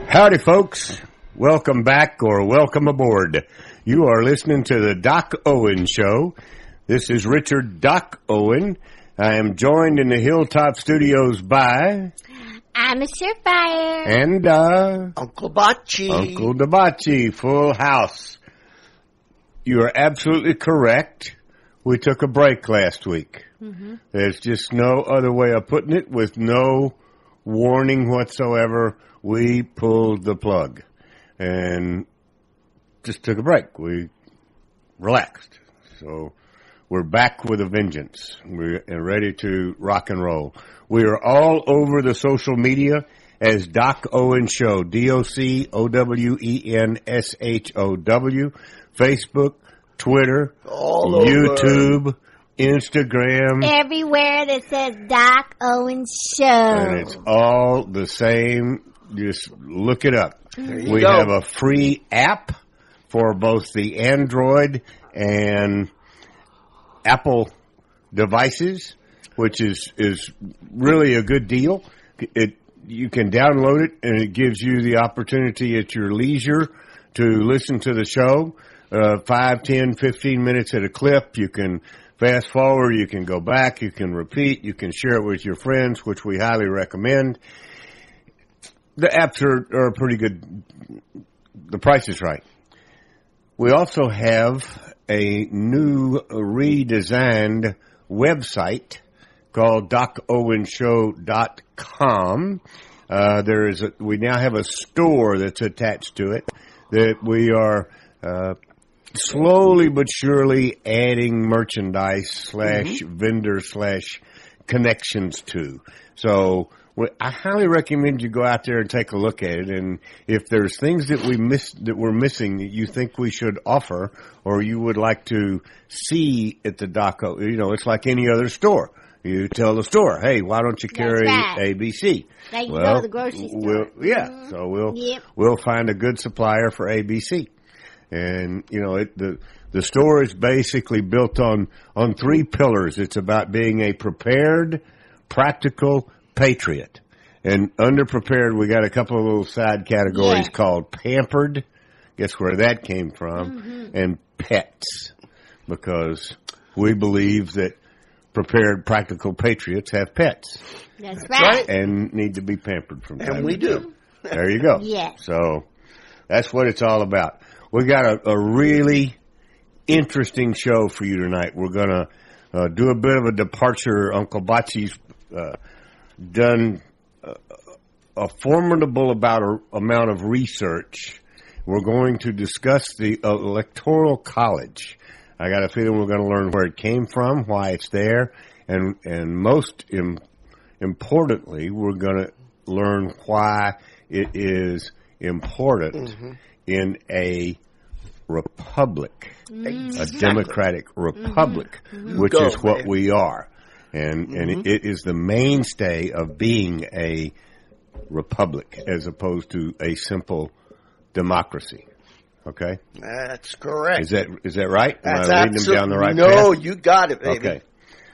Howdy, folks. Welcome back or welcome aboard. You are listening to the Doc Owen Show. This is Richard Doc Owen. I am joined in the Hilltop Studios by... I'm a Surefire. And, Uncle Bocce. Uncle Debacci, full house. You are absolutely correct. We took a break last week. Mm-hmm. There's just no other way of putting it. With no warning whatsoever, we pulled the plug and just took a break. We relaxed. So we're back with a vengeance. We're ready to rock and roll. We are all over the social media as Doc Owen Show, DOCOWENSHOW, Facebook, Twitter, all YouTube, over. Instagram. Everywhere that says Doc Owen Show. And it's all the same. Just look it up. We go. have a free app for both the Android and Apple devices, which is really a good deal. You can download it, and it gives you the opportunity at your leisure to listen to the show 5, 10, 15 minutes at a clip. You can fast forward, you can go back, you can repeat, you can share it with your friends, which we highly recommend. The apps are pretty good. The price is right. We also have a new redesigned website called DocOwenShow.com. We now have a store that's attached to it that we are slowly but surely adding merchandise / vendor / connections to. So I highly recommend you go out there and take a look at it. And if there's things that we're missing that you think we should offer, or you would like to see at the Doco, it's like any other store. You tell the store, hey, why don't you carry ABC? Like you go to the grocery store. So we'll find a good supplier for ABC. And, the store is basically built on 3 pillars. It's about being a prepared, practical patriot. And under prepared, we got a couple of little side categories called pampered. Guess where that came from? Mm-hmm. And pets. Because we believe that prepared, practical patriots have pets. That's right. And need to be pampered from time to time. And we do. There you go. Yes. So that's what it's all about. We got a really interesting show for you tonight. We're going to do a bit of a departure. Uncle Bocce's done a formidable amount of research. We're going to discuss the Electoral College. I got a feeling we're going to learn where it came from, why it's there, and most importantly, we're going to learn why it is important in a republic, a democratic republic, which is what we are. And it is the mainstay of being a republic as opposed to a simple democracy. Okay? That's correct. Is that right? That's Am I leading them down the right path? No, you got it, baby. Okay.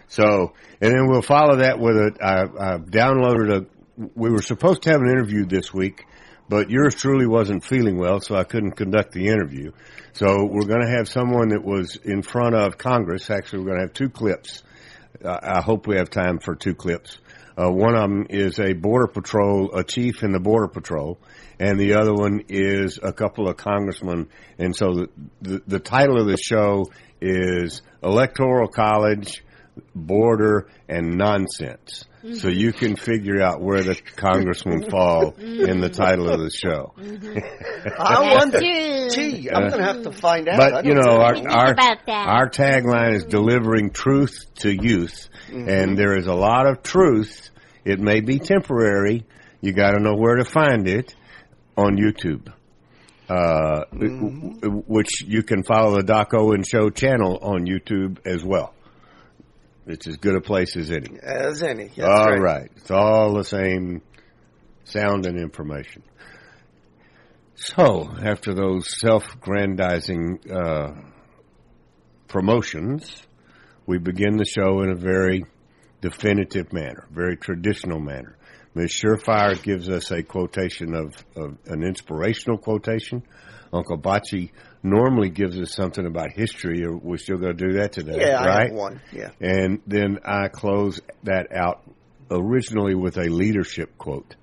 So, and then we'll follow that with I downloaded we were supposed to have an interview this week, but yours truly wasn't feeling well, so I couldn't conduct the interview. So we're going to have someone that was in front of Congress. Actually, we're going to have 2 clips. I hope we have time for 2 clips. One of them is a chief in the Border Patrol, and the other one is a couple of congressmen. And so the title of the show is Electoral College, Border, and Nonsense. So you can figure out where the congressmen fall in the title of the show. I wonder. Gee, I'm going to have to find out. But, our tagline is delivering truth to youth. And there is a lot of truth. It may be temporary. You got to know where to find it on YouTube. Which you can follow the Doc Owen Show channel on YouTube as well. It's as good a place as any. As any. That's all right. It's all the same sound and information. So, after those self-grandizing promotions, we begin the show in a very definitive manner, very traditional manner. Ms. Surefire gives us a quotation of an inspirational quotation. Uncle Bocce normally gives us something about history. We're still going to do that today, yeah, right? I have one. Yeah. And then I close that out originally with a leadership quote.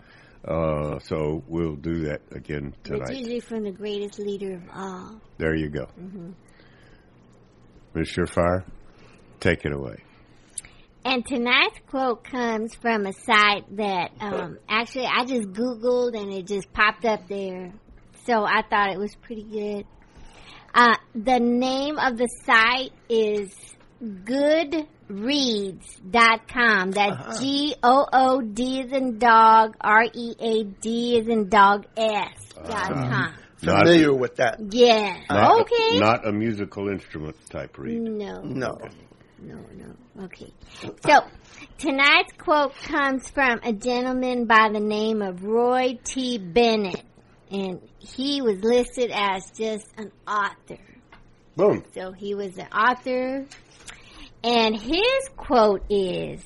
So we'll do that again tonight. It's usually from the greatest leader of all. There you go. Mm-hmm. Ms. Surefire, take it away. And tonight's quote comes from a site that actually I just Googled and it just popped up there. So I thought it was pretty good. The name of the site is goodreads.com. That's GOOD as in dog, READ as in dog .com. Familiar with that. Yeah. Okay. Not a musical instrument type read. No. Okay. So, tonight's quote comes from a gentleman by the name of Roy T. Bennett. And he was listed as just an author. Boom. So, he was an author. And his quote is,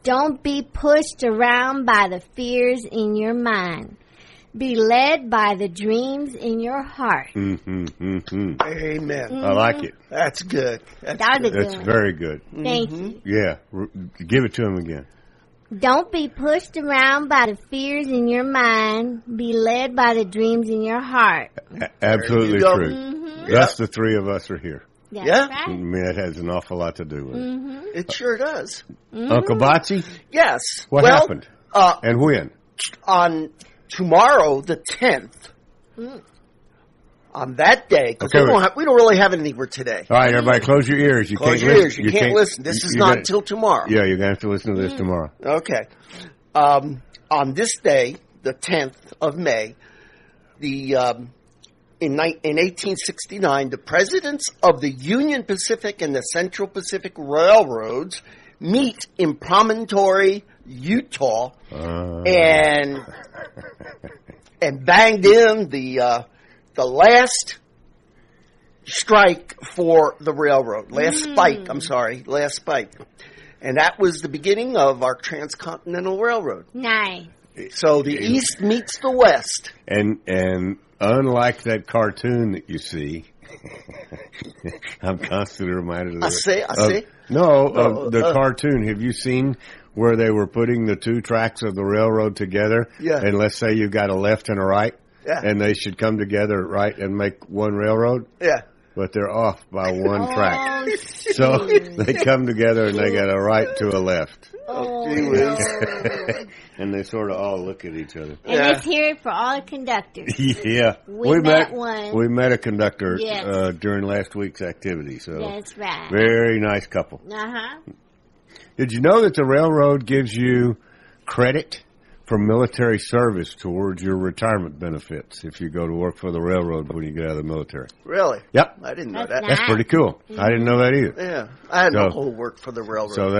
"Don't be pushed around by the fears in your mind. Be led by the dreams in your heart." Mm-hmm, mm-hmm. Amen. I like it. That's good. That's very good. Thank you. Yeah. Give it to him again. Don't be pushed around by the fears in your mind. Be led by the dreams in your heart. Absolutely true. Mm-hmm. Thus the three of us are here. That's Yeah. right. I mean, that has an awful lot to do with it. Mm-hmm. It sure does. Mm-hmm. Uncle Bocce, Yes. what happened? And when? On tomorrow, the 10th, on that day, because we don't really have anything for today. All right, everybody, close your ears. You Close your ears. You can't listen. This is not until tomorrow. Yeah, you're going to have to listen to this tomorrow. Okay. On this day, the 10th of May, in 1869, the presidents of the Union Pacific and the Central Pacific Railroads meet in Promontory, Utah, and banged in the last strike for the railroad. Last spike. And that was the beginning of our transcontinental railroad. Nice. So the East meets the West. And unlike that cartoon that you see, I'm constantly reminded of this. I see. The cartoon. Have you seen where they were putting the two tracks of the railroad together? Yeah. And let's say you've got a left and a right. Yeah. And they should come together, right, and make one railroad. Yeah. But they're off by one track. Shoot. So they come together and they got a right to a left. Oh, no. And they sort of all look at each other. And let's hear it for all the conductors. Yeah. We met one. We met a conductor Yes. During last week's activity. So That's right. very nice couple. Uh-huh. Did you know that the railroad gives you credit for military service towards your retirement benefits if you go to work for the railroad when you get out of the military? Really? Yep. I didn't know that. That's That's pretty cool. I didn't know that either. Yeah. I had no whole work for the railroad. So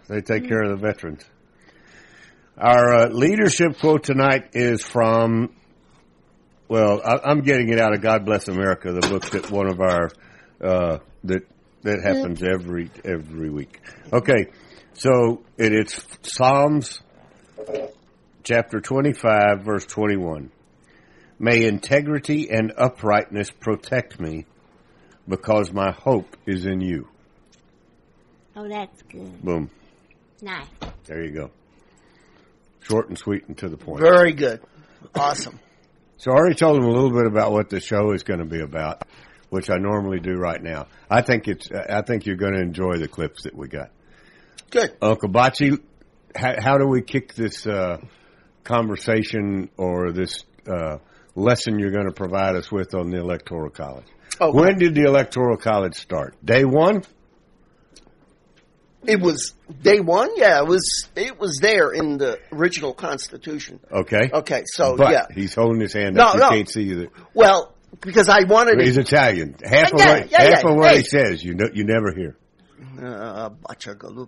they take care of the veterans. Our leadership quote tonight is from, I'm getting it out of God Bless America, the book that one of our, that happens every week. Okay, so it's Psalms chapter 25, verse 21. May integrity and uprightness protect me because my hope is in you. Oh, that's good. Boom. Nice. There you go. Short and sweet and to the point. Very good. Awesome. So I already told them a little bit about what the show is going to be about, which I normally do right now. I think you're going to enjoy the clips that we got. Good. Uncle Bocce, how do we kick this conversation or this lesson you're going to provide us with on the Electoral College? Okay. When did the Electoral College start? Day one? It was day one. Yeah, it was there in the original Constitution. Okay. Okay. So but he's holding his hand up. You can't see that. Well, because I wanted. He's Italian. Half of what he says, you never hear. Bacia galup.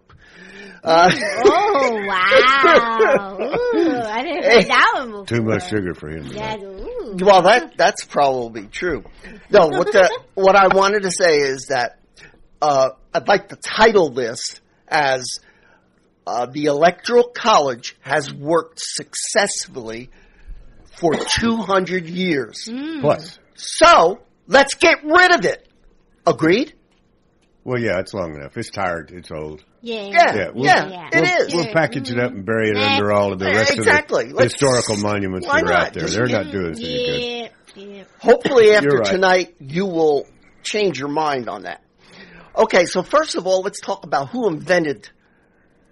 Oh wow! Ooh, I didn't hear that one before. Too much sugar for him. Well, that's probably true. No, what I wanted to say is that I'd like to title this as The Electoral College has worked successfully for 200 years. Plus. So, let's get rid of it. Agreed? Well, yeah, it's long enough. It's tired. It's old. Yeah, it is. We'll package it up and bury it under all of the rest of the historical monuments that are out there. They're not doing us any good. Yeah. Hopefully after tonight, you will change your mind on that. Okay, so first of all, let's talk about who invented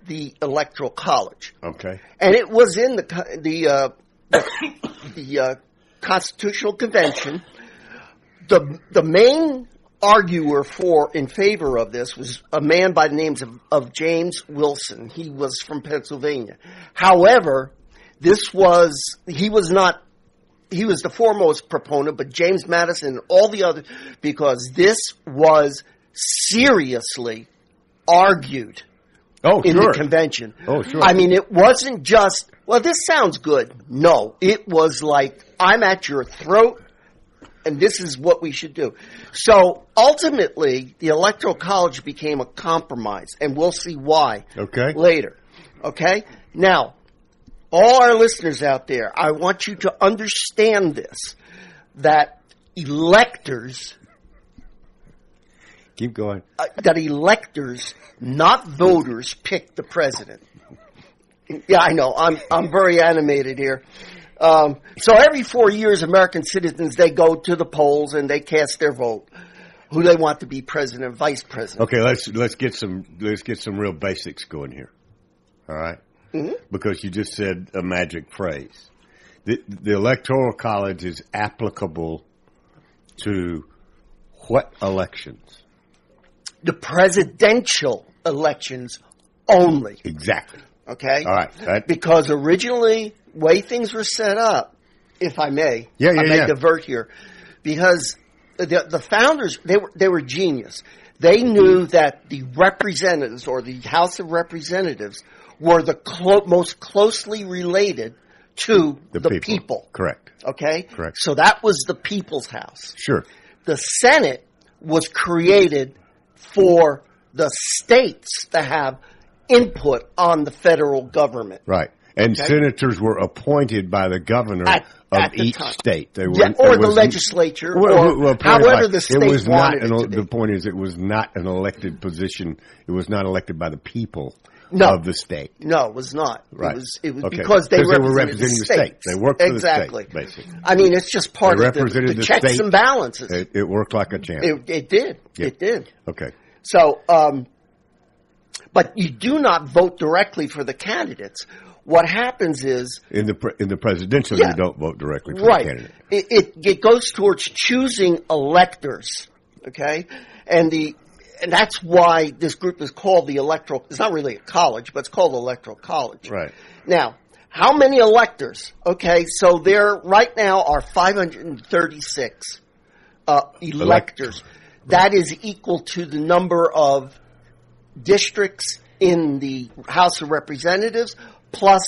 the Electoral College. Okay. And it was in the Constitutional Convention. The main arguer in favor of this was a man by the names of James Wilson. He was from Pennsylvania. However, he was the foremost proponent, but James Madison and all the others, because this was seriously argued in the convention. Oh, sure. I mean, it wasn't just, well, this sounds good. No, it was like, I'm at your throat, and this is what we should do. So, ultimately, the Electoral College became a compromise, and we'll see why later. Okay? Now, all our listeners out there, I want you to understand this, that electors... Keep going. That electors, not voters, pick the president. Yeah, I know. I'm very animated here. So every 4 years, American citizens, they go to the polls and they cast their vote. Who they want to be president, vice president. Okay, let's get some real basics going here. All right? Mm-hmm. Because you just said a magic phrase. The Electoral College is applicable to what elections? The presidential elections only. Exactly. Okay? All right. Because originally, way things were set up, if I may, I may divert here, because the founders, they were genius. They knew that the representatives, or the House of Representatives, were the most closely related to the people. Correct. Okay? Correct. So that was the people's house. Sure. The Senate was created for the states to have input on the federal government. Right. And senators were appointed by the governor of each state. They were, or the legislature, or however the state wanted it to be. The point is, it was not an elected position. It was not elected by the people of the state. No, it was not. Right. It was because they were representing the state. They worked for the state, basically. I mean, it's just part of the checks and balances. It worked like a champ. It did. Yeah. It did. Okay. So, but you do not vote directly for the candidates. What happens is in the presidential, you don't vote directly for the candidate. It goes towards choosing electors, okay, and that's why this group is called the Electoral. It's not really a college, but it's called Electoral College. Right. Now, how many electors? Okay, so there right now are 536 electors. That is equal to the number of districts in the House of Representatives plus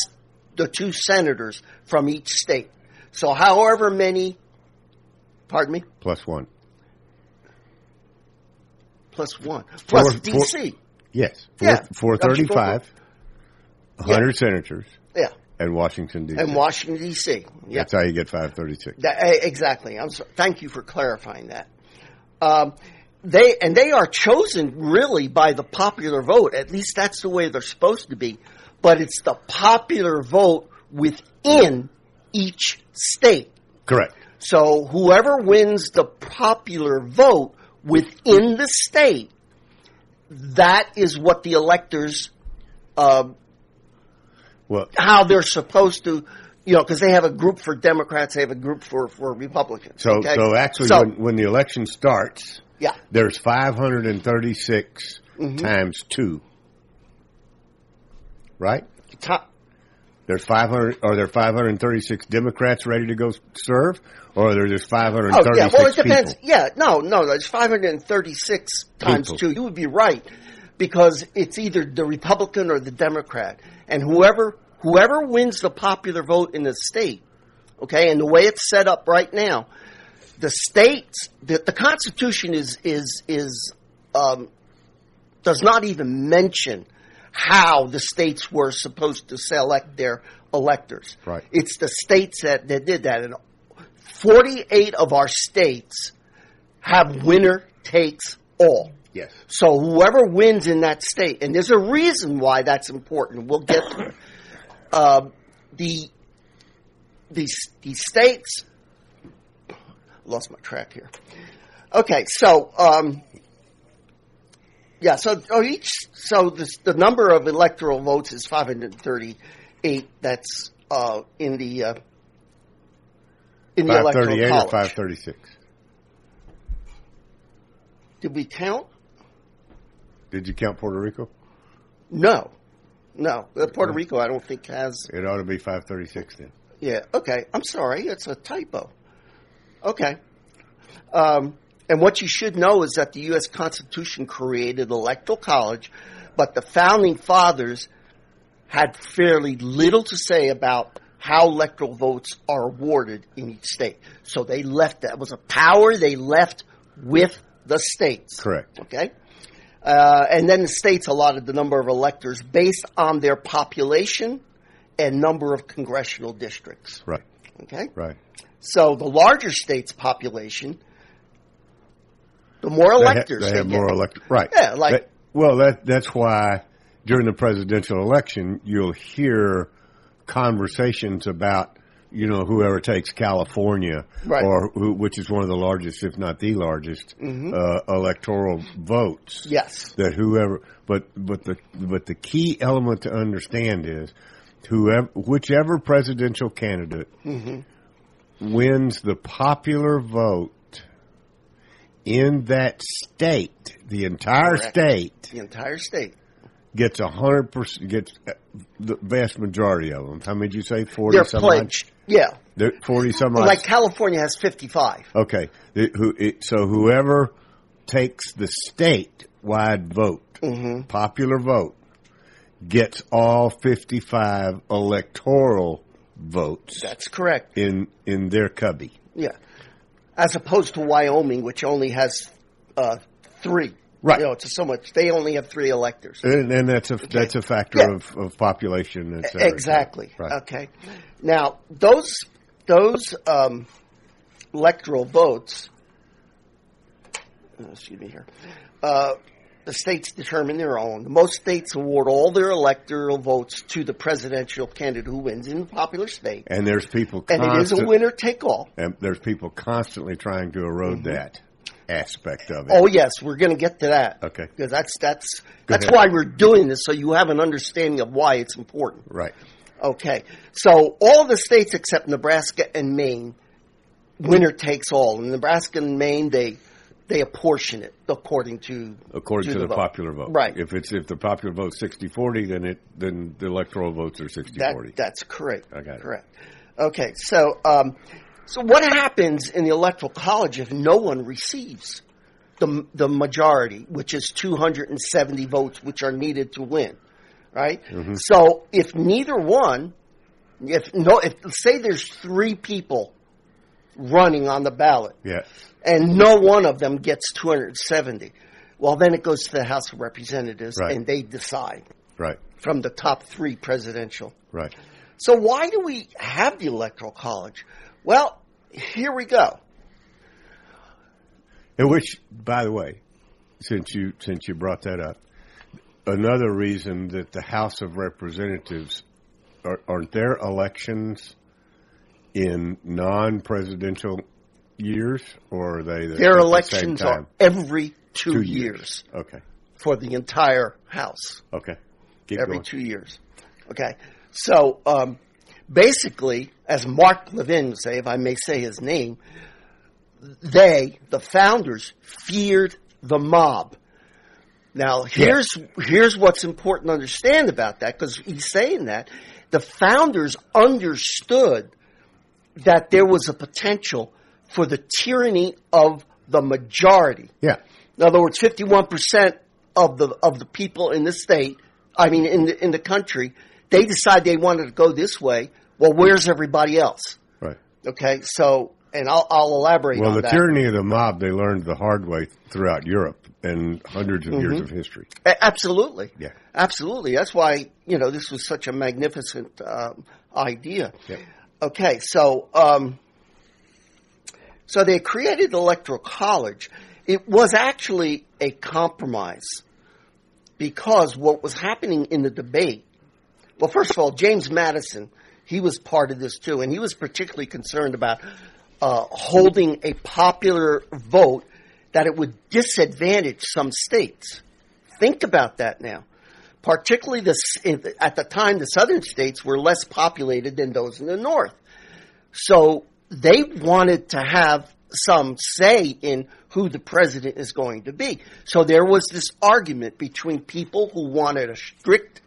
the 2 senators from each state. So however many, pardon me? Plus 1. Plus 1. Plus D.C. Yes. 435, 100 senators. Yeah. And Washington, D.C. And Washington, D.C. Yeah. That's how you get 536. Exactly. I'm sorry. Thank you for clarifying that. They are chosen really by the popular vote. At least that's the way they're supposed to be. But it's the popular vote within each state. Correct. So whoever wins the popular vote within the state, that is what the electors, how they're supposed to, because they have a group for Democrats, they have a group for Republicans. So actually, when the election starts, there's 536 times 2. Right? There's 500. Are there 536 Democrats ready to go serve, or are there just 536? Well, it depends. People? Yeah, no. There's 536 times 2. You would be right, because it's either the Republican or the Democrat, and whoever wins the popular vote in the state, okay, and the way it's set up right now, the states, the Constitution does not even mention how the states were supposed to select their electors. Right. It's the states that did that. And 48 of our states have winner takes all. Yes. So whoever wins in that state, and there's a reason why that's important. We'll get to it. The states. Lost my track here. Okay, so the number of electoral votes is 538. That's in the electoral college. 538 or 536. Did we count? Did you count Puerto Rico? No. Puerto Rico, I don't think has. It ought to be 536 then. Yeah. Okay. I'm sorry. It's a typo. Okay. And what you should know is that the U.S. Constitution created electoral college, but the founding fathers had fairly little to say about how electoral votes are awarded in each state. So they left that. It was a power they left with the states. Correct. Okay. And then the states allotted the number of electors based on their population and number of congressional districts. Right. Okay. Right. So the larger state's population, the more electors they have more electors. Right. Yeah, like that's why during the presidential election you'll hear conversations about whoever takes California, right, or which is one of the largest, if not the largest, electoral votes. Yes. That whoever, but the key element to understand is whichever presidential candidate wins the popular vote in that state, the entire state gets 100%, gets the vast majority of them. How many did you say? 40 They're some pledged. odd? Yeah. 40 some odd. Like California has 55. Okay. So whoever takes the statewide vote, popular vote, gets all 55 electoral votes. That's correct. In their cubby. Yeah. As opposed to Wyoming, which only has 3. Right. It's so much. They only have 3 electors. And that's a factor of population. Et cetera. Exactly. Right. Okay. Now, those electoral votes, excuse me here, the states determine their own. Most states award all their electoral votes to the presidential candidate who wins in the popular state. And there's people and it is a winner-take-all. And there's people constantly trying to erode that aspect of it. Oh, yes, we're going to get to that. Okay. Because that's why we're doing this, so you have an understanding of why it's important. Right. Okay. So all of the states except Nebraska and Maine, winner takes all. In Nebraska and Maine, they apportion it according to the popular vote. Right. If the popular vote's 60-40, then the electoral votes are 60-40. That's correct. I got it. Correct. Okay. So what happens in the Electoral College if no one receives the majority, which is 270 votes, which are needed to win, right? Mm-hmm. So if neither one, if say there's 3 people running on the ballot, yeah, and no one of them gets 270, well, then it goes to the House of Representatives, right, and they decide, right, from the top 3 presidential. Right. So why do we have the Electoral College? Well, here we go. Which, by the way, since you brought that up, another reason that the House of Representatives aren't their elections in non-presidential years, or are they their elections are every 2 years. Okay. For the entire House. Okay. Every 2 years. Okay. So basically, as Mark Levin would say, if I may say his name, the founders, feared the mob. Now, here's what's important to understand about that, because he's saying that. The founders understood that there was a potential for the tyranny of the majority. Yeah. In other words, 51% of the people in the state, in the country, they decide they wanted to go this way. Well, where's everybody else? Right. Okay, so And I'll elaborate on that. Well, the tyranny of the mob, they learned the hard way throughout Europe and hundreds of years of history. Absolutely. Yeah. Absolutely. That's why, this was such a magnificent idea. Yeah. Okay, so they created the Electoral College. It was actually a compromise because what was happening in the debate, well, first of all, James Madison, he was part of this too, and he was particularly concerned about holding a popular vote that it would disadvantage some states. Think about that now. Particularly at the time, the southern states were less populated than those in the north. So they wanted to have some say in who the president is going to be. So there was this argument between people who wanted a strict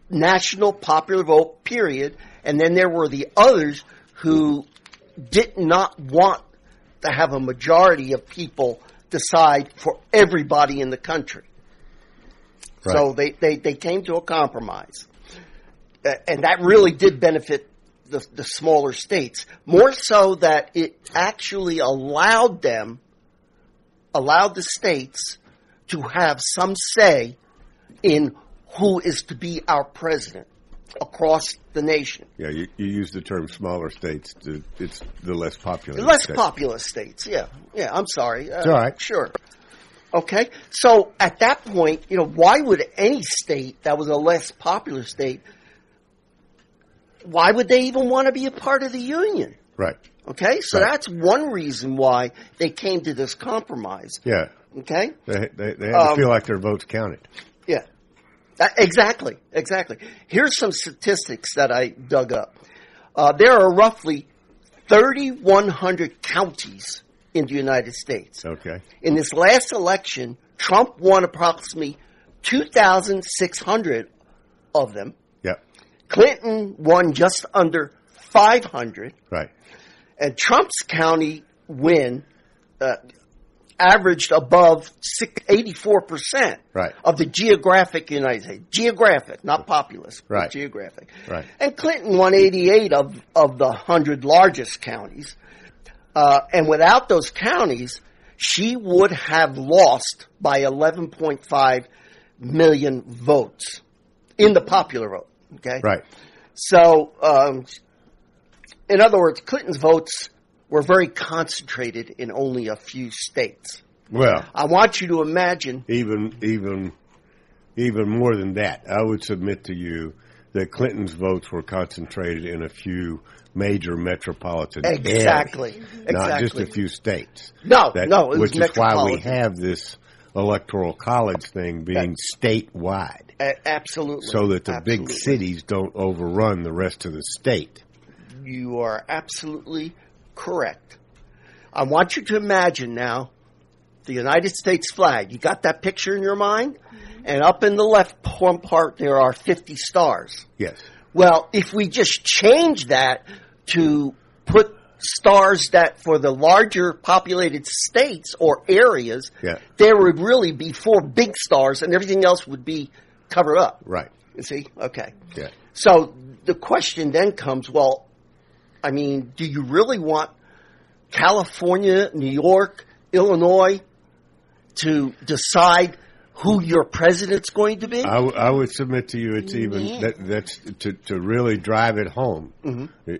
national popular vote, period, and then there were the others who did not want to have a majority of people decide for everybody in the country. Right. So they came to a compromise. And that really did benefit the smaller states, more so that it actually allowed the states to have some say in who is to be our president across the nation. Yeah, you use the term smaller states. It's the less populous states. Populous states, yeah. Yeah, I'm sorry. It's all right. Sure. Okay, so at that point, why would any state that was a less popular state, why would they even want to be a part of the union? Right. Okay, so that's one reason why they came to this compromise. Yeah. Okay? They had to feel like their votes counted. Yeah. Exactly. Here's some statistics that I dug up. There are roughly 3,100 counties in the United States. Okay. In this last election, Trump won approximately 2,600 of them. Yep. Clinton won just under 500. Right. And Trump's county win averaged above 84% of the geographic United States. Geographic, not populous, but geographic. Right. And Clinton won 88 of the 100 largest counties. And without those counties, she would have lost by 11.5 million votes in the popular vote. Okay? Right. So, in other words, Clinton's votes were very concentrated in only a few states. Well, I want you to imagine even more than that. I would submit to you that Clinton's votes were concentrated in a few major metropolitan areas. Exactly. Not just a few states. No, it was which is why we metropolitan. have this electoral college thing being statewide. Absolutely. So that the big cities don't overrun the rest of the state. You are absolutely correct. I want you to imagine now the United States flag. You got that picture in your mind? Mm-hmm. And up in the left part, there are 50 stars. Yes. Well, if we just change that to put stars that for the larger populated states or areas, there would really be 4 big stars and everything else would be covered up. Right. You see? Okay. Yeah. So the question then comes, well, I mean, do you really want California, New York, Illinois to decide who your president's going to be? I would submit to you it's even that's to really drive it home. Mm-hmm.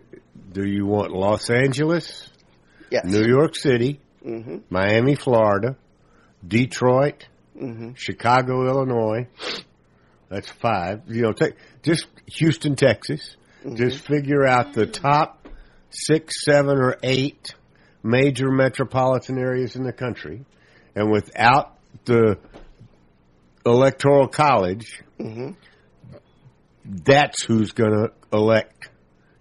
Do you want Los Angeles, New York City, Miami, Florida, Detroit, Chicago, Illinois? That's 5. Take just Houston, Texas. Just figure out the top 6, 7, or 8 major metropolitan areas in the country, and without the Electoral College, that's who's going to elect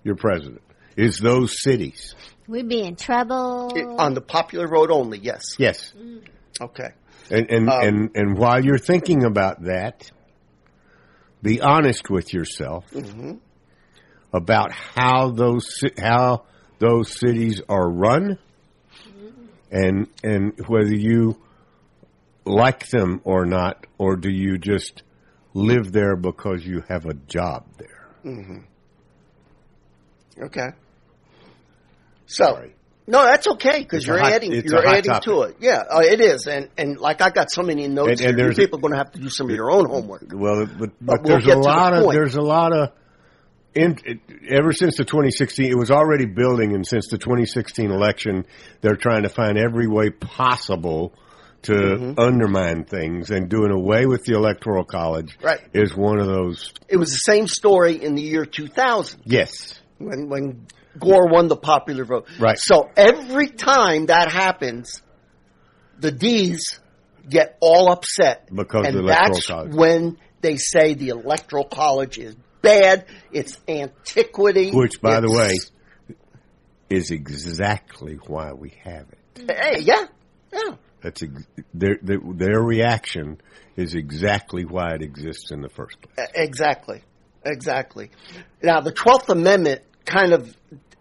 your president, is those cities. We'd be in trouble. On the popular vote only, yes. Yes. Okay. And while you're thinking about that, be honest with yourself about how those cities are run, and whether you like them or not, or do you just live there because you have a job there? Okay. So, Sorry. no, that's okay because It's you're a hot- adding it's a hot topic. to it. Yeah, it is, and like I got so many notes, And here, there's- you people are going to have to do some of your own homework. Well, But but we'll there's get a to the lot of point. ever since the 2016, it was already building, and since the 2016 election, they're trying to find every way possible to undermine things, and doing away with the Electoral College is one of those. It was the same story in the year 2000. Yes. When Gore won the popular vote. Right. So every time that happens, the D's get all upset. Because and of the Electoral that's College. when they say the Electoral College is bad, it's antiquity. Which, by the way, is exactly why we have it. Hey, yeah. That's their reaction is exactly why it exists in the first place. Exactly. Now, the 12th Amendment kind of,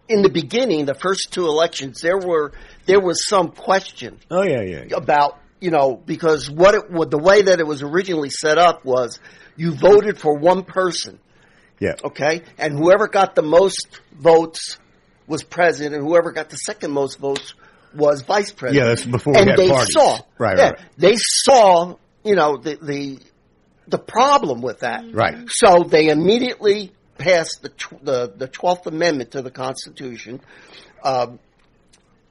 in the beginning, the first two elections, there was some question about, because the way that it was originally set up was you voted for one person. Yeah. Okay? And whoever got the most votes was president, and whoever got the second most votes was vice president. Yeah, that's before we had parties. Right. They saw, the problem with that. Right. So they immediately passed the 12th Amendment to the Constitution,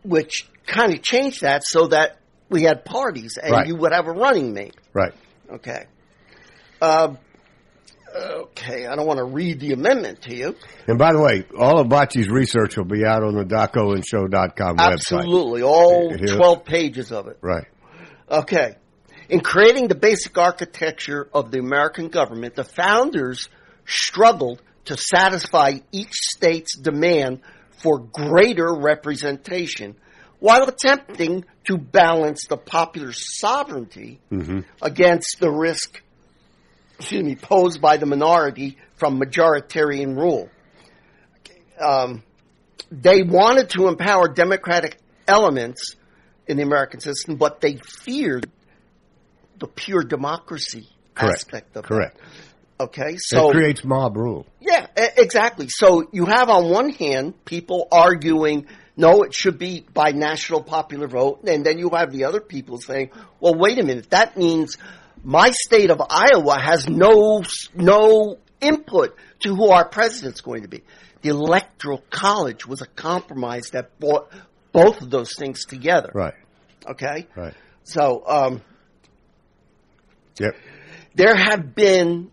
which kind of changed that so that we had parties and you would have a running mate. Right. Okay. Okay, I don't want to read the amendment to you. And by the way, all of Bocce's research will be out on the DocOandShow.com website. Absolutely, all 12 pages of it. Right. Okay. In creating the basic architecture of the American government, the founders struggled to satisfy each state's demand for greater representation while attempting to balance the popular sovereignty against the risk posed by the minority from majoritarian rule. They wanted to empower democratic elements in the American system, but they feared the pure democracy aspect of it. Okay, so it creates mob rule. Yeah, exactly. So you have on one hand people arguing, no, it should be by national popular vote, and then you have the other people saying, well, wait a minute, that means my state of Iowa has no input to who our president's going to be. The Electoral College was a compromise that brought both of those things together. Right. Okay? Right. So, yep. There have been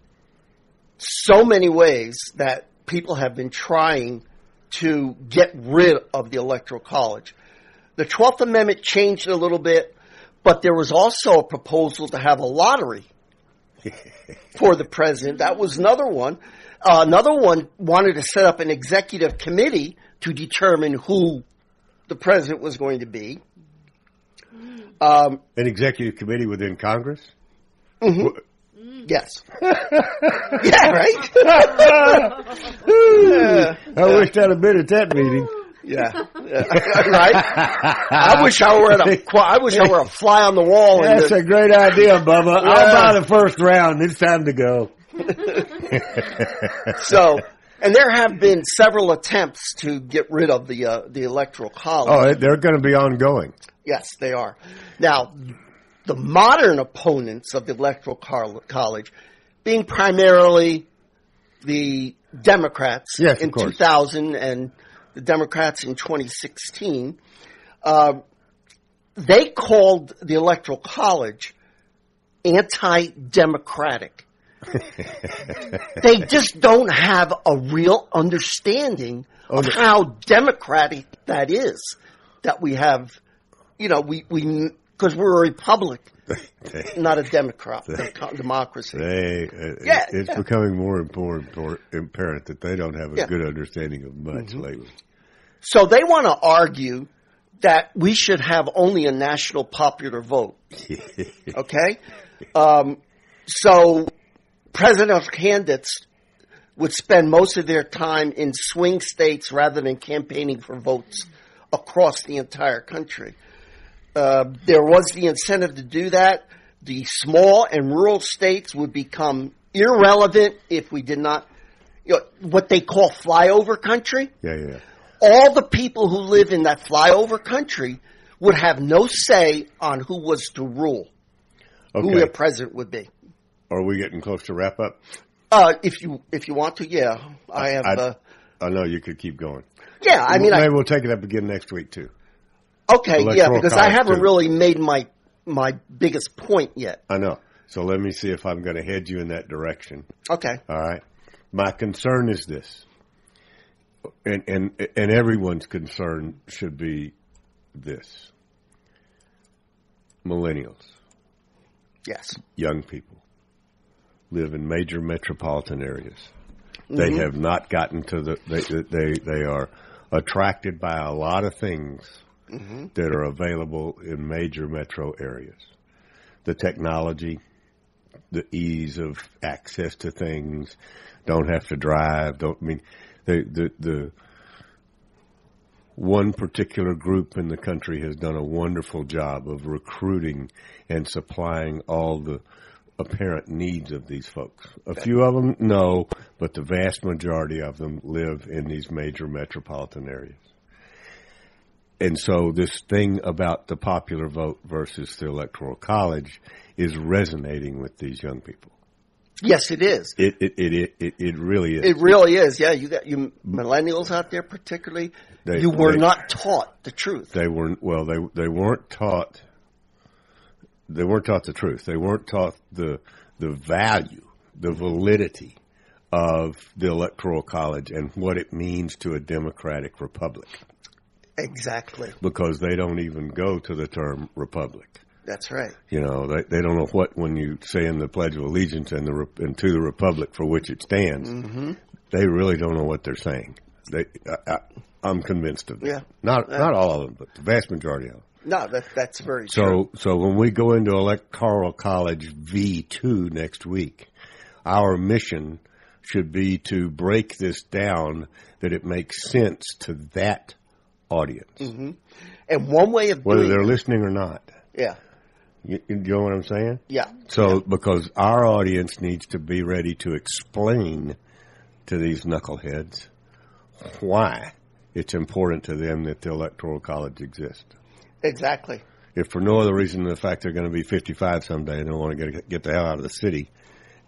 so many ways that people have been trying to get rid of the Electoral College. The 12th Amendment changed it a little bit, but there was also a proposal to have a lottery for the president. That was another one. Another one wanted to set up an executive committee to determine who the president was going to be. An executive committee within Congress? Mm-hmm. Yes. Yeah, right? I wished I'd have been at that meeting. Yeah. Right? I wish I were a fly on the wall. That's a great idea, Bubba. I'll buy the first round. It's time to go. So, and there have been several attempts to get rid of the Electoral College. Oh, they're going to be ongoing. Yes, they are. Now, the modern opponents of the Electoral College, being primarily the Democrats in 2000 and the Democrats in 2016, they called the Electoral College anti-democratic. They just don't have a real understanding of how democratic that is. That we have, because we're a republic, not a democracy. It's becoming more and more apparent that they don't have a good understanding of much lately. So they want to argue that we should have only a national popular vote. Okay? So presidential candidates would spend most of their time in swing states rather than campaigning for votes across the entire country. There was the incentive to do that. The small and rural states would become irrelevant if we did not, what they call flyover country. Yeah. all the people who live in that flyover country would have no say on who was to rule, who their president would be. Are we getting close to wrap up? If you want to, yeah. I know you could keep going. Yeah, I mean, maybe we'll take it up again next week too. Okay, Electoral because I haven't really made my biggest point yet. I know. So let me see if I'm going to head you in that direction. Okay. All right. My concern is this, and everyone's concern should be this: millennials, yes, young people, live in major metropolitan areas. They have not gotten to they are attracted by a lot of things that are available in major metro areas. The technology, the ease of access to things, don't have to drive, the one particular group in the country has done a wonderful job of recruiting and supplying all the apparent needs of these folks. A few of them, no, but the vast majority of them live in these major metropolitan areas. And so this thing about the popular vote versus the Electoral College is resonating with these young people. Yes, it is. It really is. It really is. Yeah, you got you millennials out there, particularly. You were not taught the truth. They weren't. Well, they weren't taught. They weren't taught the truth. They weren't taught the value, the validity of the Electoral College and what it means to a democratic republic. Exactly. Because they don't even go to the term republic. That's right. You know, they don't know what, when you say in the Pledge of Allegiance and to the republic for which it stands, they really don't know what they're saying. I'm convinced of that. Yeah. Not all of them, but the vast majority of them. No, that's very true. So when we go into Electoral College V2 next week, our mission should be to break this down that it makes sense to that audience. And one way of whether doing they're it, listening or not. Yeah. You know what I'm saying? Yeah. So because our audience needs to be ready to explain to these knuckleheads why it's important to them that the Electoral College exists. Exactly. If for no other reason than the fact they're going to be 55 someday and they want to get the hell out of the city,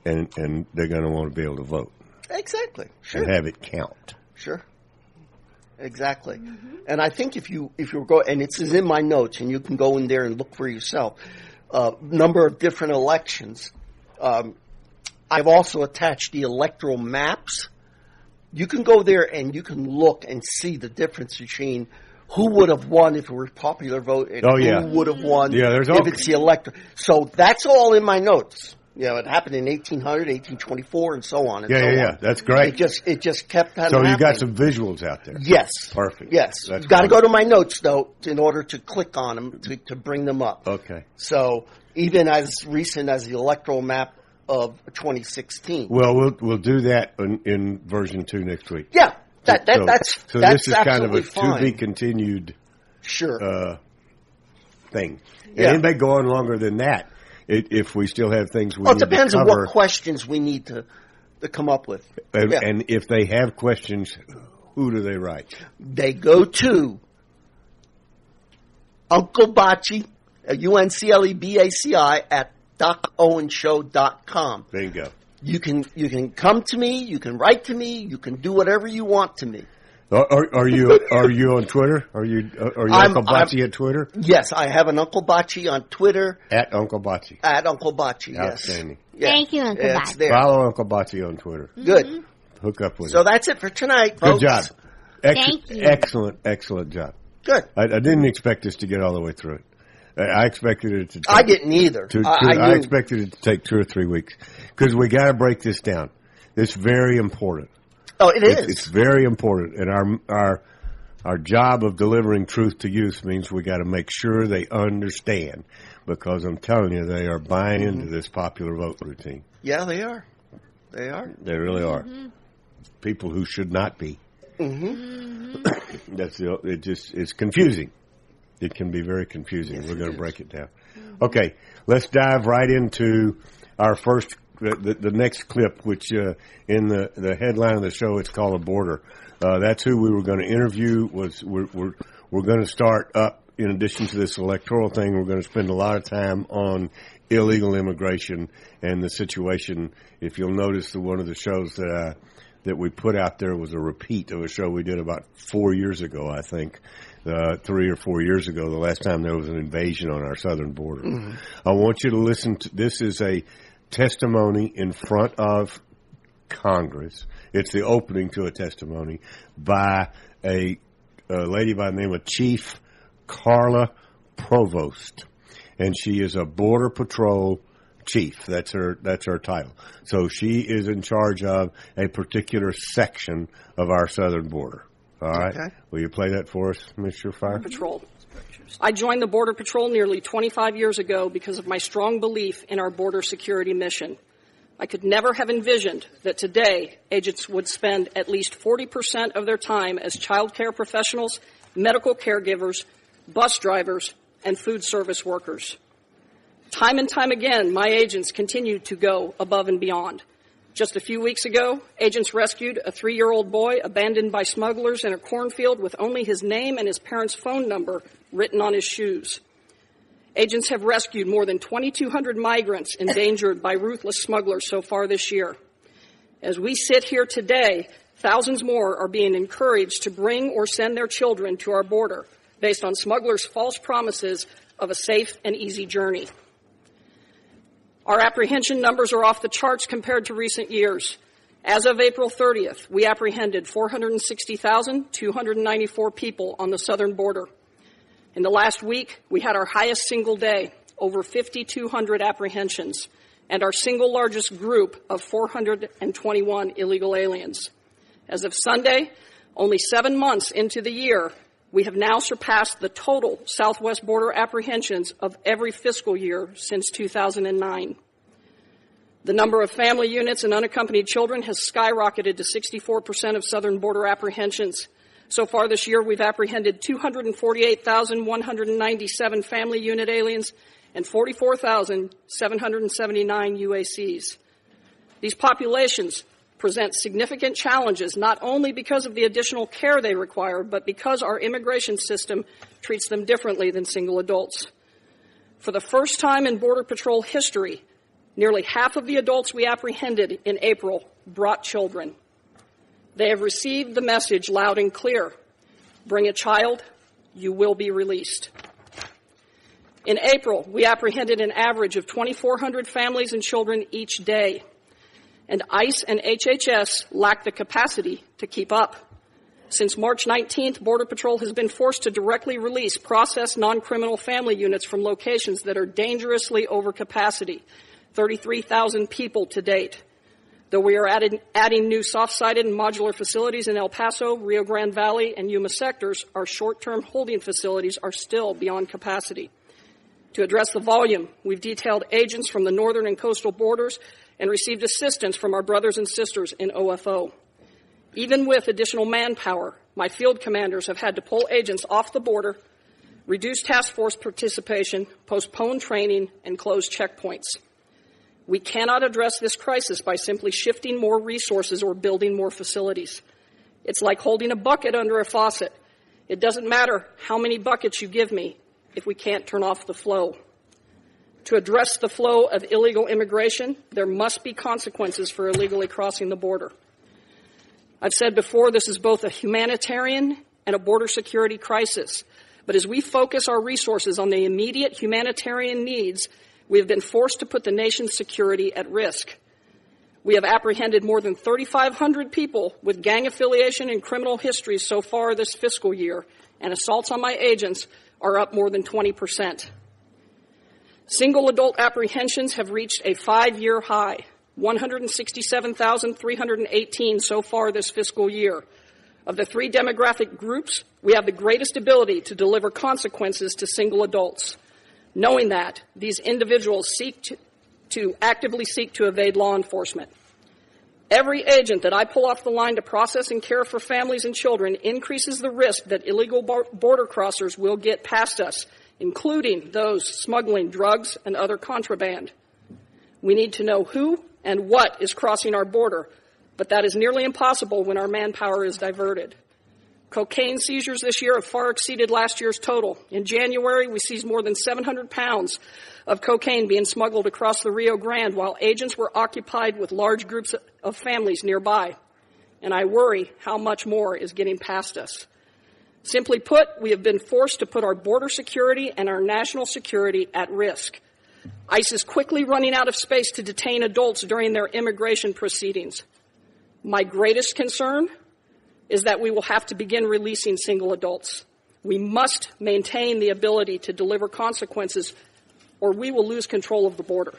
and they're going to want to be able to vote. Exactly. Sure. And have it count. Sure. Exactly. And I think if you go, and it's in my notes, and you can go in there and look for yourself, number of different elections. I've also attached the electoral maps. You can go there and you can look and see the difference between who would have won if it were popular vote and who would have won if it's the electoral. So that's all in my notes. You know, it happened in 1800, 1824, and so on. And yeah. That's great. It just kept on So happening. you got some visuals out there. Yes. Perfect. Yes. That's You've got to go to my notes, though, in order to click on them, to bring them up. Okay. So even as recent as the electoral map of 2016. Well, we'll do that in version 2 next week. Yeah. That's this is kind of a fine. to be continued thing. And Yeah. it may go on longer than that if we still have things we need to cover. It depends on what questions we need to come up with. And if they have questions, who do they write? They go to Uncle Bocce, UNCLEBACI at DocOwenShow.com. Bingo. You can come to me. You can write to me. You can do whatever you want to me. Are you on Twitter? Are you Uncle Bocce at Twitter? Yes, I have an Uncle Bocce on Twitter. At Uncle Bocce. At Uncle Bocce. Outstanding. Yes. Thank you, Uncle It's Bocce. there. Follow Uncle Bocce on Twitter. Good. Hook up with So him. that's it for tonight, folks. Good job. Thank you. Excellent job. Good. I didn't expect us to get all the way through it. I expected it to take, I didn't either. I expected it to take 2 or 3 weeks because we got to break this down. It's very important. Oh, it is. It's very important, and our job of delivering truth to youth means we got to make sure they understand, because I'm telling you, they are buying into this popular vote routine. Yeah, they are. They are. They really are. People who should not be. It's confusing. It can be very confusing. Yes, we're going to break it down. Okay, let's dive right into our first, the next clip, which in the headline of the show, it's called A Border. That's who we were going to interview. We're going to start up, in addition to this electoral thing, we're going to spend a lot of time on illegal immigration and the situation. If you'll notice, one of the shows that we put out there was a repeat of a show we did about 4 years ago, I think, 3 or 4 years ago, the last time there was an invasion on our southern border. Mm-hmm. I want you to listen to, this is a testimony in front of Congress. It's the opening to a testimony by a lady by the name of Chief Carla Provost, and she is a Border Patrol chief. That's her title. So she is in charge of a particular section of our southern border. All right. Okay. Will you play that for us, Mr. Fire? Patrol. I joined the Border Patrol nearly 25 years ago because of my strong belief in our border security mission. I could never have envisioned that today agents would spend at least 40% of their time as child care professionals, medical caregivers, bus drivers, and food service workers. Time and time again, my agents continue to go above and beyond. Just a few weeks ago, agents rescued a 3-year-old boy abandoned by smugglers in a cornfield with only his name and his parents' phone number written on his shoes. Agents have rescued more than 2,200 migrants endangered by ruthless smugglers so far this year. As we sit here today, thousands more are being encouraged to bring or send their children to our border based on smugglers' false promises of a safe and easy journey. Our apprehension numbers are off the charts compared to recent years. As of April 30th, we apprehended 460,294 people on the southern border. In the last week, we had our highest single day, over 5,200 apprehensions, and our single largest group of 421 illegal aliens. As of Sunday, only 7 months into the year, we have now surpassed the total southwest border apprehensions of every fiscal year since 2009. The number of family units and unaccompanied children has skyrocketed to 64% of southern border apprehensions. So far this year, we've apprehended 248,197 family unit aliens and 44,779 UACs. These populations present significant challenges not only because of the additional care they require, but because our immigration system treats them differently than single adults. For the first time in Border Patrol history, nearly half of the adults we apprehended in April brought children. They have received the message loud and clear. Bring a child, you will be released. In April, we apprehended an average of 2,400 families and children each day. And ICE and HHS lack the capacity to keep up. Since March 19th, Border Patrol has been forced to directly release processed non-criminal family units from locations that are dangerously over capacity, 33,000 people to date. Though we are adding new soft-sided and modular facilities in El Paso, Rio Grande Valley, and Yuma sectors, our short-term holding facilities are still beyond capacity. To address the volume, we've detailed agents from the northern and coastal borders and received assistance from our brothers and sisters in OFO. Even with additional manpower, my field commanders have had to pull agents off the border, reduce task force participation, postpone training, and close checkpoints. We cannot address this crisis by simply shifting more resources or building more facilities. It's like holding a bucket under a faucet. It doesn't matter how many buckets you give me if we can't turn off the flow. To address the flow of illegal immigration, there must be consequences for illegally crossing the border. I've said before, this is both a humanitarian and a border security crisis. But as we focus our resources on the immediate humanitarian needs, we have been forced to put the nation's security at risk. We have apprehended more than 3,500 people with gang affiliation and criminal histories so far this fiscal year, and assaults on my agents are up more than 20%. Single adult apprehensions have reached a 5-year high, 167,318 so far this fiscal year. Of the 3 demographic groups, we have the greatest ability to deliver consequences to single adults. Knowing that, these individuals actively seek to evade law enforcement. Every agent that I pull off the line to process and care for families and children increases the risk that illegal border crossers will get past us, including those smuggling drugs and other contraband. We need to know who and what is crossing our border, but that is nearly impossible when our manpower is diverted. Cocaine seizures this year have far exceeded last year's total. In January, we seized more than 700 pounds of cocaine being smuggled across the Rio Grande while agents were occupied with large groups of families nearby. And I worry how much more is getting past us. Simply put, we have been forced to put our border security and our national security at risk. ICE is quickly running out of space to detain adults during their immigration proceedings. My greatest concern is that we will have to begin releasing single adults. We must maintain the ability to deliver consequences, or we will lose control of the border.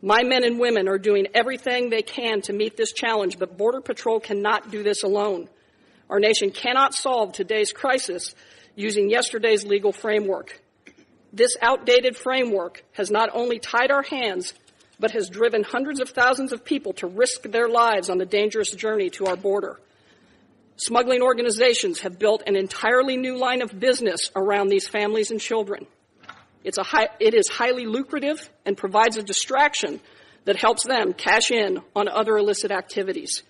My men and women are doing everything they can to meet this challenge, but Border Patrol cannot do this alone. Our nation cannot solve today's crisis using yesterday's legal framework. This outdated framework has not only tied our hands, but has driven hundreds of thousands of people to risk their lives on the dangerous journey to our border. Smuggling organizations have built an entirely new line of business around these families and children. It is highly lucrative and provides a distraction that helps them cash in on other illicit activities.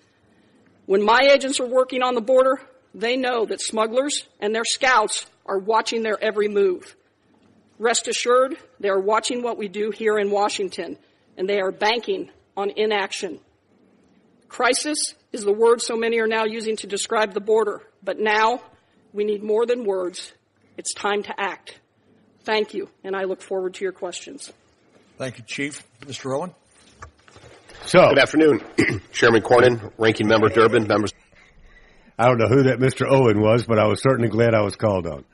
When my agents are working on the border, they know that smugglers and their scouts are watching their every move. Rest assured, they are watching what we do here in Washington, and they are banking on inaction. Crisis is the word so many are now using to describe the border, but now we need more than words. It's time to act. Thank you, and I look forward to your questions. Thank you, Chief. Mr. Owen? So, good afternoon, Chairman Cornyn, Ranking Member Durbin, members. I don't know who that Mr. Owen was, but I was certainly glad I was called on.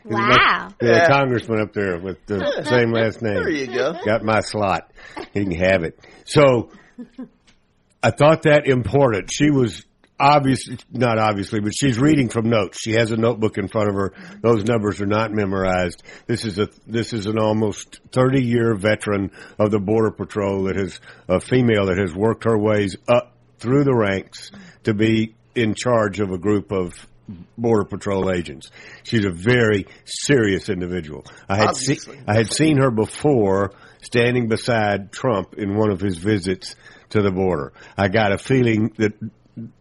Wow. The congressman up there with the same last name. There you go. Got my slot. He can have it. So I thought that important. She was not obviously, but she's reading from notes. She has a notebook in front of her. Those numbers are not memorized. This is an almost 30-year veteran of the Border Patrol a female that has worked her ways up through the ranks to be in charge of a group of Border Patrol agents. She's a very serious individual. I had seen her before standing beside Trump in one of his visits to the border. I got a feeling that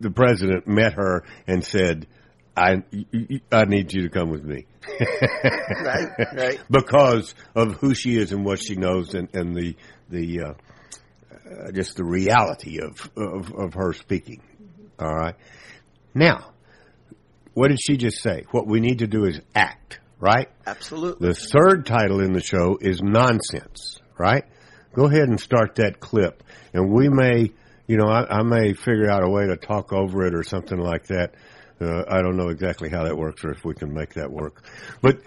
the president met her and said, I need you to come with me. Right. Because of who she is and what she knows and just the reality of her speaking. All right. Now, what did she just say? What we need to do is act, right? Absolutely. The third title in the show is Nonsense, right? Go ahead and start that clip. And we may, I may figure out a way to talk over it or something like that. I don't know exactly how that works or if we can make that work. But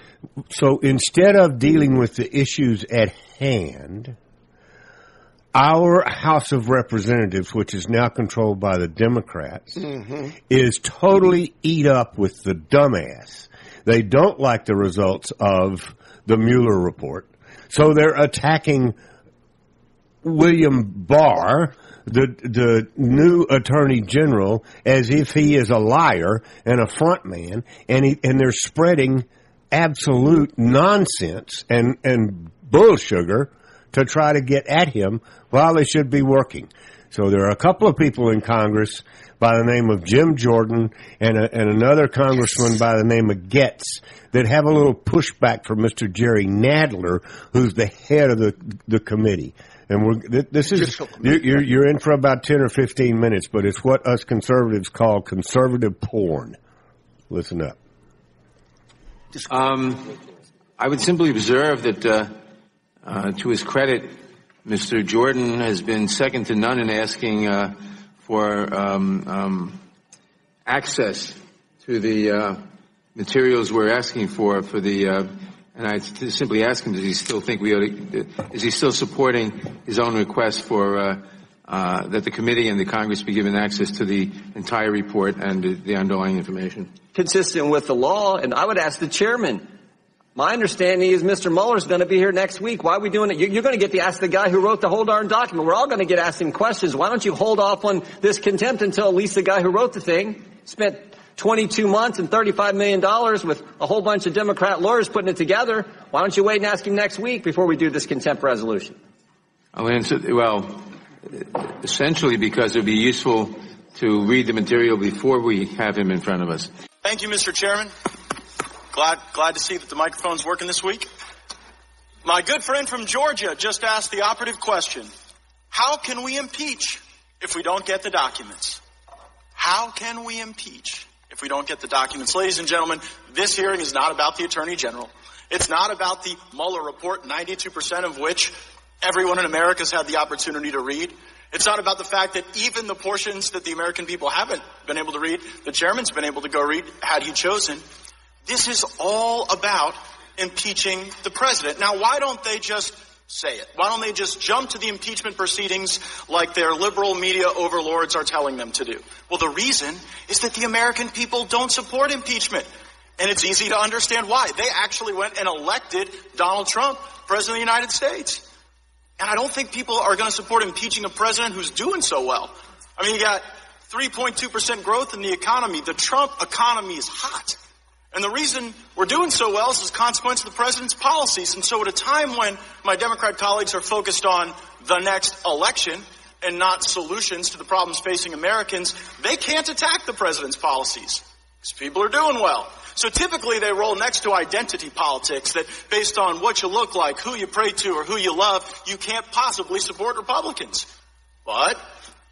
so instead of dealing with the issues at hand, our House of Representatives, which is now controlled by the Democrats, is totally eat up with the dumbass. They don't like the results of the Mueller report, so they're attacking William Barr, the new Attorney General, as if he is a liar and a front man, and they're spreading absolute nonsense and bullsugar to try to get at him while they should be working. So there are a couple of people in Congress by the name of Jim Jordan and another congressman by the name of Getz that have a little pushback from Mr. Jerry Nadler, who's the head of the committee. And you're in for about 10 or 15 minutes, but it's what us conservatives call conservative porn. Listen up. I would simply observe that, to his credit, Mr. Jordan has been second to none in asking for access to the materials we're asking for the. And I simply ask him: does he still think is he still supporting his own request for that the committee and the Congress be given access to the entire report and the underlying information? Consistent with the law, and I would ask the chairman. My understanding is Mr. Mueller's going to be here next week. Why are we doing it? You're going to get to ask the guy who wrote the whole darn document. We're all going to get asked him questions. Why don't you hold off on this contempt until at least the guy who wrote the thing spent 22 months and $35 million with a whole bunch of Democrat lawyers putting it together. Why don't you wait and ask him next week before we do this contempt resolution? I'll answer, well, essentially because it would be useful to read the material before we have him in front of us. Thank you, Mr. Chairman. Glad to see that the microphone's working this week. My good friend from Georgia just asked the operative question. How can we impeach if we don't get the documents? How can we impeach if we don't get the documents? Ladies and gentlemen, this hearing is not about the Attorney General. It's not about the Mueller report, 92% of which everyone in America has had the opportunity to read. It's not about the fact that even the portions that the American people haven't been able to read, the chairman's been able to go read had he chosen. This is all about impeaching the president. Now, why don't they just say it? Why don't they just jump to the impeachment proceedings like their liberal media overlords are telling them to do? Well, the reason is that the American people don't support impeachment. And it's easy to understand why. They actually went and elected Donald Trump president of the United States. And I don't think people are going to support impeaching a president who's doing so well. I mean, you got 3.2% growth in the economy. The Trump economy is hot. And the reason we're doing so well is as a consequence of the president's policies. And so at a time when my Democrat colleagues are focused on the next election and not solutions to the problems facing Americans, they can't attack the president's policies because people are doing well. So typically they roll next to identity politics, that based on what you look like, who you pray to, or who you love, you can't possibly support Republicans. But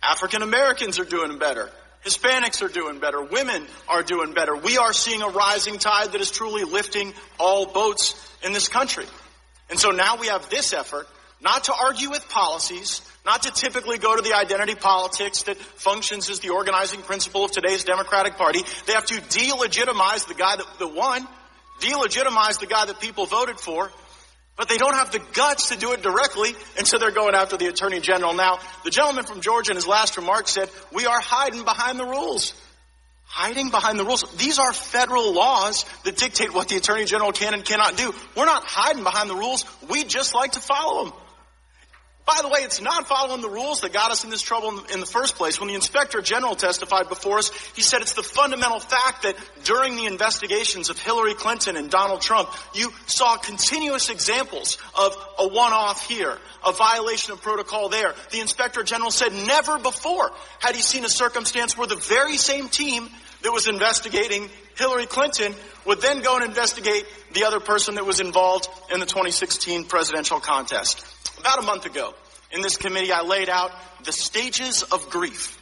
African Americans are doing better. Hispanics are doing better. Women are doing better. We are seeing a rising tide that is truly lifting all boats in this country. And so now we have this effort, not to argue with policies, not to typically go to the identity politics that functions as the organizing principle of today's Democratic Party. They have to delegitimize the guy that won, delegitimize the guy that people voted for, but they don't have the guts to do it directly, and so they're going after the Attorney General. Now, the gentleman from Georgia in his last remark said, we are hiding behind the rules. Hiding behind the rules. These are federal laws that dictate what the Attorney General can and cannot do. We're not hiding behind the rules. We just like to follow them. By the way, it's not following the rules that got us in this trouble in the first place. When the Inspector General testified before us, he said it's the fundamental fact that during the investigations of Hillary Clinton and Donald Trump, you saw continuous examples of a one-off here, a violation of protocol there. The Inspector General said never before had he seen a circumstance where the very same team that was investigating Hillary Clinton would then go and investigate the other person that was involved in the 2016 presidential contest. About a month ago, in this committee, I laid out the stages of grief: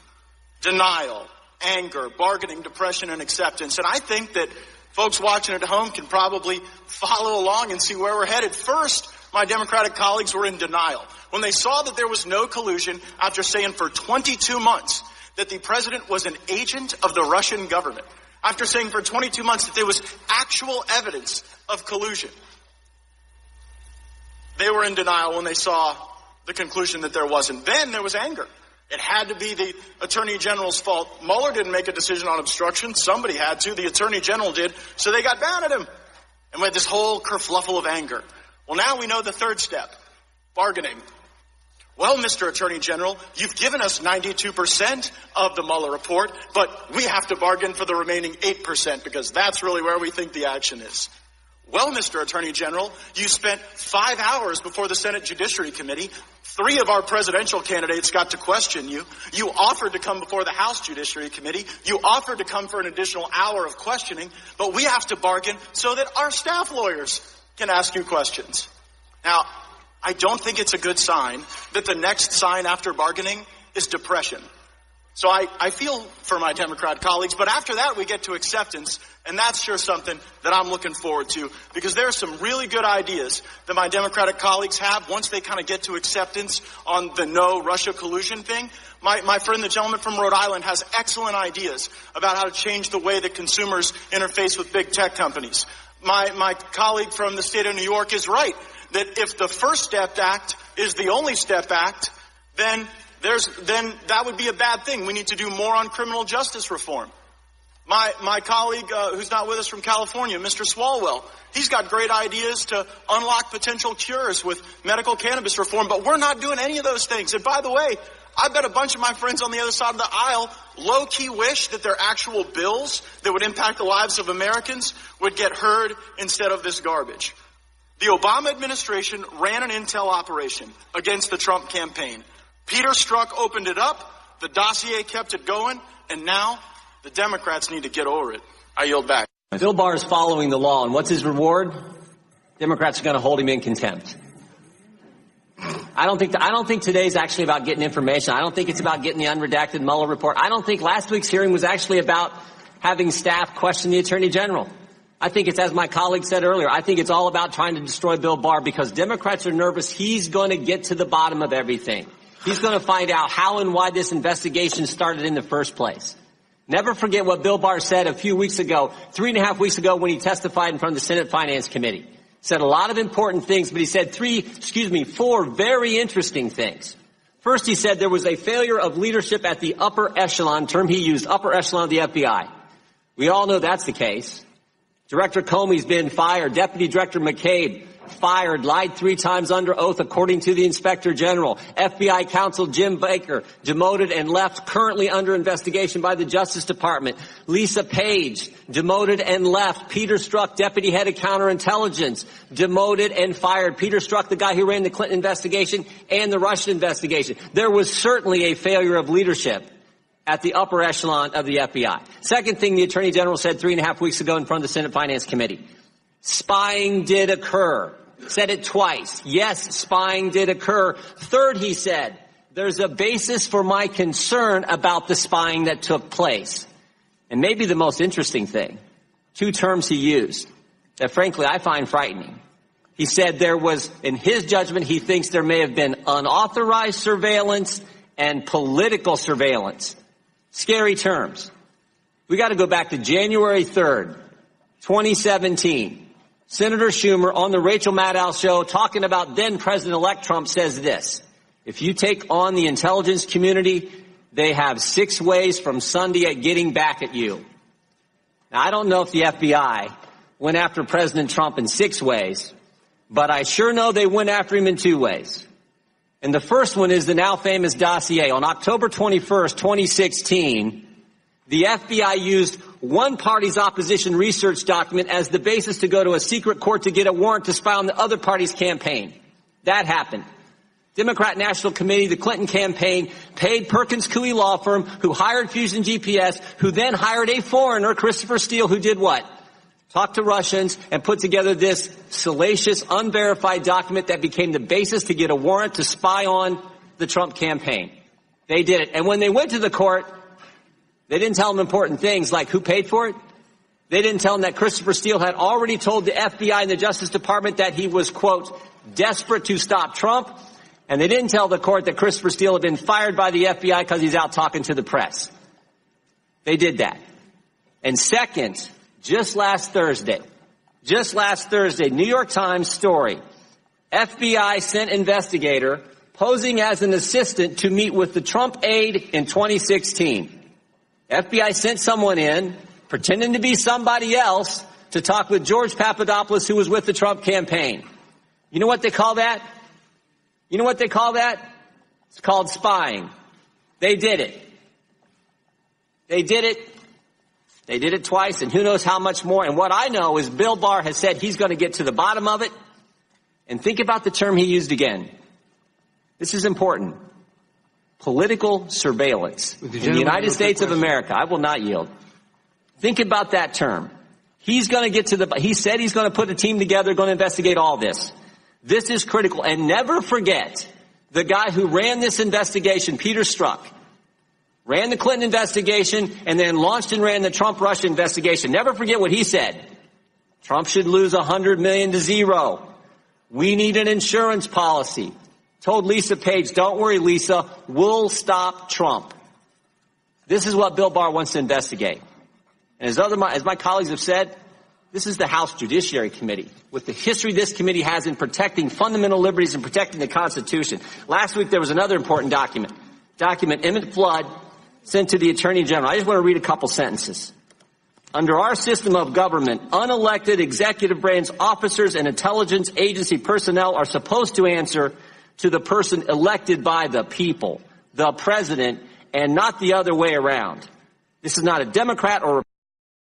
denial, anger, bargaining, depression, and acceptance. And I think that folks watching at home can probably follow along and see where we're headed. First, my Democratic colleagues were in denial. When they saw that there was no collusion, after saying for 22 months that the president was an agent of the Russian government, after saying for 22 months that there was actual evidence of collusion, they were in denial when they saw the conclusion that there wasn't. Then there was anger. It had to be the Attorney General's fault. Mueller didn't make a decision on obstruction. Somebody had to. The Attorney General did. So they got mad at him. And we had this whole kerfluffle of anger. Well, now we know the third step: bargaining. Well, Mr. Attorney General, you've given us 92% of the Mueller report, but we have to bargain for the remaining 8% because that's really where we think the action is. Well, Mr. Attorney General, you spent 5 hours before the Senate Judiciary Committee. 3 of our presidential candidates got to question you. You offered to come before the House Judiciary Committee. You offered to come for an additional hour of questioning, but we have to bargain so that our staff lawyers can ask you questions. Now, I don't think it's a good sign that the next sign after bargaining is depression. So I feel for my Democrat colleagues, but after that we get to acceptance, and that's sure something that I'm looking forward to, because there are some really good ideas that my Democratic colleagues have once they kind of get to acceptance on the no Russia collusion thing. My friend, the gentleman from Rhode Island, has excellent ideas about how to change the way that consumers interface with big tech companies. My colleague from the state of New York is right, that if the First Step Act is the only Step Act, then that would be a bad thing. We need to do more on criminal justice reform. My colleague who's not with us from California, Mr. Swalwell, he's got great ideas to unlock potential cures with medical cannabis reform, but we're not doing any of those things. And by the way, I bet a bunch of my friends on the other side of the aisle low-key wish that their actual bills that would impact the lives of Americans would get heard instead of this garbage. The Obama administration ran an intel operation against the Trump campaign. Peter Strzok opened it up, the dossier kept it going, and now the Democrats need to get over it. I yield back. Bill Barr is following the law, and what's his reward? Democrats are going to hold him in contempt. I don't think today's actually about getting information. I don't think it's about getting the unredacted Mueller report. I don't think last week's hearing was actually about having staff question the Attorney General. I think it's, as my colleague said earlier, I think it's all about trying to destroy Bill Barr because Democrats are nervous he's going to get to the bottom of everything. He's going to find out how and why this investigation started in the first place. Never forget what Bill Barr said a few weeks ago, 3.5 weeks ago when he testified in front of the Senate Finance Committee. Said a lot of important things, but he said four very interesting things. First, he said there was a failure of leadership at the upper echelon, term he used, upper echelon of the FBI. We all know that's the case. Director Comey's been fired. Deputy Director McCabe fired, lied 3 times under oath according to the Inspector General. FBI counsel Jim Baker demoted and left, currently under investigation by the Justice Department. Lisa Page demoted and left. Peter Strzok, Deputy Head of Counterintelligence, demoted and fired. Peter Strzok, the guy who ran the Clinton investigation and the Russian investigation. There was certainly a failure of leadership at the upper echelon of the FBI. Second thing the Attorney General said 3.5 weeks ago in front of the Senate Finance Committee. Spying did occur. Said it twice. Yes, spying did occur. Third, he said, there's a basis for my concern about the spying that took place. And maybe the most interesting thing, 2 terms he used that frankly I find frightening. He said there was, in his judgment, he thinks there may have been unauthorized surveillance and political surveillance. Scary terms. We got to go back to January 3rd, 2017. Senator Schumer on the Rachel Maddow show talking about then President-elect Trump says this. If you take on the intelligence community, they have 6 ways from Sunday at getting back at you. Now, I don't know if the FBI went after President Trump in 6 ways, but I sure know they went after him in 2 ways. And the first one is the now famous dossier. On October 21st, 2016, the FBI used one party's opposition research document as the basis to go to a secret court to get a warrant to spy on the other party's campaign. That happened. Democrat National Committee, the Clinton campaign, paid Perkins Coie law firm, who hired Fusion GPS, who then hired a foreigner, Christopher Steele, who did what? Talked to Russians and put together this salacious, unverified document that became the basis to get a warrant to spy on the Trump campaign. They did it. And when they went to the court, they didn't tell them important things like who paid for it. They didn't tell them that Christopher Steele had already told the FBI and the Justice Department that he was, quote, desperate to stop Trump. And they didn't tell the court that Christopher Steele had been fired by the FBI because he's out talking to the press. They did that. And second, just last Thursday, New York Times story, FBI sent investigator posing as an assistant to meet with the Trump aide in 2016. FBI sent someone in, pretending to be somebody else, to talk with George Papadopoulos, who was with the Trump campaign. You know what they call that? It's called spying. They did it. They did it twice, and who knows how much more. And what I know is Bill Barr has said he's going to get to the bottom of it. And think about the term he used again. This is important. Political surveillance in the United States of America. I will not yield. Think about that term. He's going to get to he said he's going to put a team together, going to investigate all this. This is critical. And never forget the guy who ran this investigation, Peter Strzok, ran the Clinton investigation and then launched and ran the Trump-Russia investigation. Never forget what he said. Trump should lose $100 million to zero. We need an insurance policy. Told Lisa Page, don't worry, Lisa, we'll stop Trump. This is what Bill Barr wants to investigate. And as my colleagues have said, this is the House Judiciary Committee, with the history this committee has in protecting fundamental liberties and protecting the Constitution. Last week there was another important document Emmett Flood, sent to the Attorney General. I just want to read a couple sentences. Under our system of government, unelected executive branch officers and intelligence agency personnel are supposed to answer to the person elected by the people, the president, and not the other way around. This is not a Democrat or